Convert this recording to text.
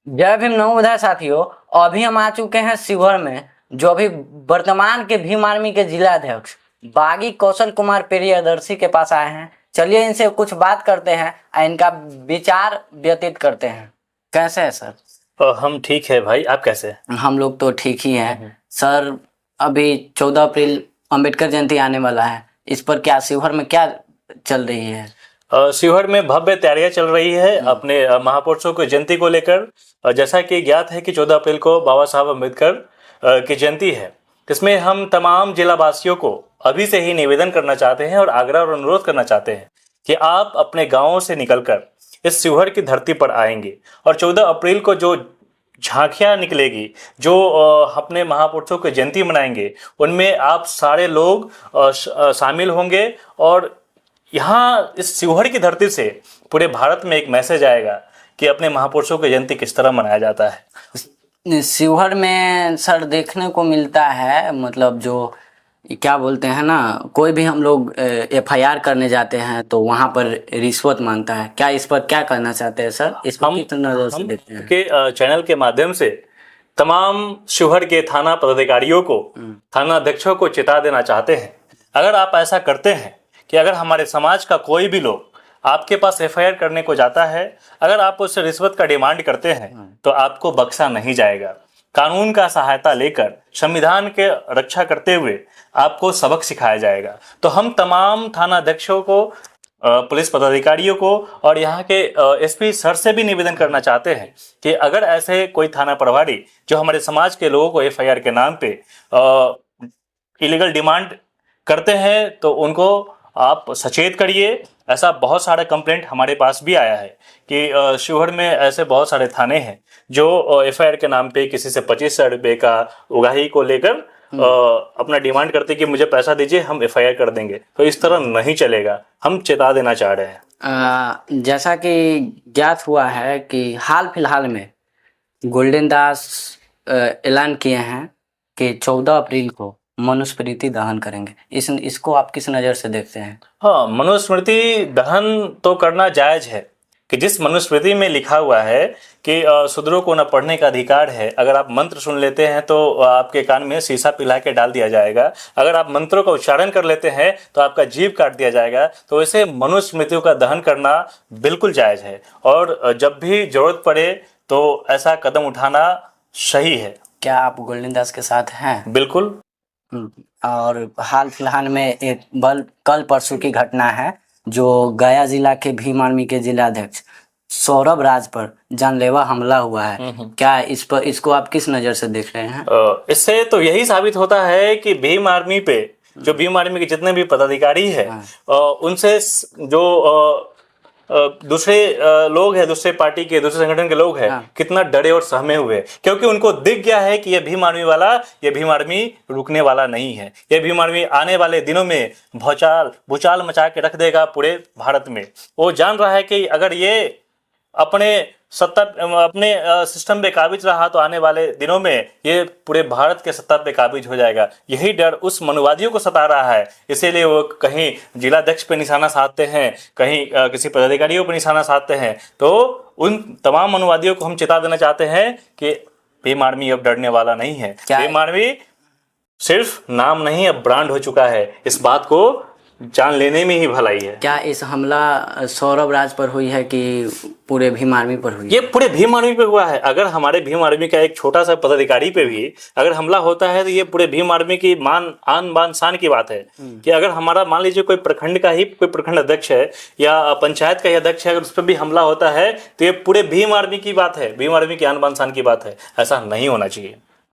जय भीम नमोदय साथियों। अभी हम आ चुके हैं शिवहर में, जो अभी वर्तमान के भीम आर्मी के जिला अध्यक्ष बागी कौशल कुमार प्रियदर्शी के पास आए हैं। चलिए इनसे कुछ बात करते हैं और इनका विचार व्यतीत करते हैं। कैसे है सर? हम ठीक है भाई, आप कैसे हैं? हम लोग तो ठीक ही हैं सर। अभी 14 अप्रैल अंबेडकर जयंती आने वाला है, इस पर क्या शिवहर में क्या चल रही है? शिवहर में भव्य तैयारियां चल रही है अपने महापुरुषों की जयंती को लेकर। जैसा कि ज्ञात है कि 14 अप्रैल को बाबा साहब अम्बेडकर की जयंती है। इसमें हम तमाम जिला वासियों को अभी से ही निवेदन करना चाहते हैं और आग्रह और अनुरोध करना चाहते हैं कि आप अपने गाँवों से निकलकर इस शिवहर की धरती पर आएंगे और 14 अप्रैल को जो झांकियाँ निकलेगी, जो अपने महापुरुषों की जयंती मनाएंगे, उनमें आप सारे लोग शामिल होंगे। और यहाँ इस शिवहर की धरती से पूरे भारत में एक मैसेज आएगा कि अपने महापुरुषों की जयंती किस तरह मनाया जाता है। शिवहर में सर देखने को मिलता है, मतलब जो क्या बोलते हैं ना, कोई भी हम लोग FIR करने जाते हैं तो वहाँ पर रिश्वत मांगता है। क्या इस पर क्या करना चाहते हैं सर? इस पर किस नजर से देखते हैं? के चैनल के माध्यम से तमाम शिवहर के थाना पदाधिकारियों को, थाना अध्यक्षों को चेता देना चाहते हैं, अगर आप ऐसा करते हैं कि अगर हमारे समाज का कोई भी लोग आपके पास FIR करने को जाता है, अगर आप उससे रिश्वत का डिमांड करते हैं तो आपको बख्शा नहीं जाएगा। कानून का सहायता लेकर संविधान के रक्षा करते हुए आपको सबक सिखाया जाएगा। तो हम तमाम थाना अध्यक्षों को, पुलिस पदाधिकारियों को और यहाँ के SP सर से भी निवेदन करना चाहते हैं कि अगर ऐसे कोई थाना प्रभारी जो हमारे समाज के लोगों को FIR के नाम पे इलीगल डिमांड करते हैं तो उनको आप सचेत करिए। ऐसा बहुत सारा कंप्लेंट हमारे पास भी आया है कि शिवहर में ऐसे बहुत सारे थाने हैं जो FIR के नाम पे किसी से 25,000 रुपये का उगाही को लेकर अपना डिमांड करते कि मुझे पैसा दीजिए, हम FIR कर देंगे। तो इस तरह नहीं चलेगा, हम चेता देना चाह रहे हैं। जैसा कि ज्ञात हुआ है कि हाल फिलहाल में गोल्डन दास ऐलान किए हैं कि 14 अप्रैल को मनुस्मृति दहन करेंगे। इसको आप किस नज़र से देखते हैं? हाँ, मनुस्मृति दहन तो करना जायज है कि जिस मनुस्मृति में लिखा हुआ है कि शूद्रों को न पढ़ने का अधिकार है। अगर आप मंत्र सुन लेते हैं तो आपके कान में शीशा पिला के डाल दिया जाएगा। अगर आप मंत्रों का उच्चारण कर लेते हैं तो आपका जीभ काट दिया जाएगा। तो ऐसे मनुस्मृतियों का दहन करना बिल्कुल जायज है और जब भी जरूरत पड़े तो ऐसा कदम उठाना सही है। क्या आप गोल्डन दास के साथ हैं? बिल्कुल। और हाल फिलहाल में एक कल परसों की घटना है जो गया जिला के भीम आर्मी के जिला अध्यक्ष सौरभ राज पर जानलेवा हमला हुआ है। क्या इसको आप किस नज़र से देख रहे हैं? इससे तो यही साबित होता है कि भीम आर्मी पे, जो भीम आर्मी के जितने भी पदाधिकारी है, उनसे जो दूसरे लोग हैं, दूसरे पार्टी के, दूसरे संगठन के लोग हैं, कितना डरे और सहमे हुए, क्योंकि उनको दिख गया है कि ये भीम आर्मी वाला, ये भीम आर्मी रुकने वाला नहीं है। ये भीम आर्मी आने वाले दिनों में भूचाल मचा के रख देगा पूरे भारत में। वो जान रहा है कि अगर ये अपने सिस्टम पे काबिज रहा तो आने वाले दिनों में ये पूरे भारत के सत्ता पे काबिज हो जाएगा। यही डर उस मनुवादियों को सता रहा है, इसीलिए वो कहीं जिलाध्यक्ष पे निशाना साधते हैं, कहीं किसी पदाधिकारियों पर निशाना साधते हैं। तो उन तमाम मनुवादियों को हम चेता देना चाहते हैं कि भीम आर्मी अब डरने वाला नहीं है। भीम आर्मी सिर्फ नाम नहीं, अब ब्रांड हो चुका है। इस बात को जान लेने में ही भलाई है। क्या इस हमला सौरभ राज पर हुई है कि पूरे भीम आर्मी पर हुई? ये पूरे भीम आर्मी पे हुआ है। अगर हमारे भीम आर्मी का एक छोटा सा पदाधिकारी पे भी अगर हमला होता है तो ये पूरे भीम आर्मी की आन बान शान की बात है कि अगर हमारा मान लीजिए कोई प्रखंड का ही कोई प्रखंड अध्यक्ष है या पंचायत का ही अध्यक्ष है, अगर उस पर भी हमला होता है तो ये पूरे भीम आर्मी की बात है, भीम आर्मी की आन बान शान की बात है। ऐसा नहीं होना चाहिए।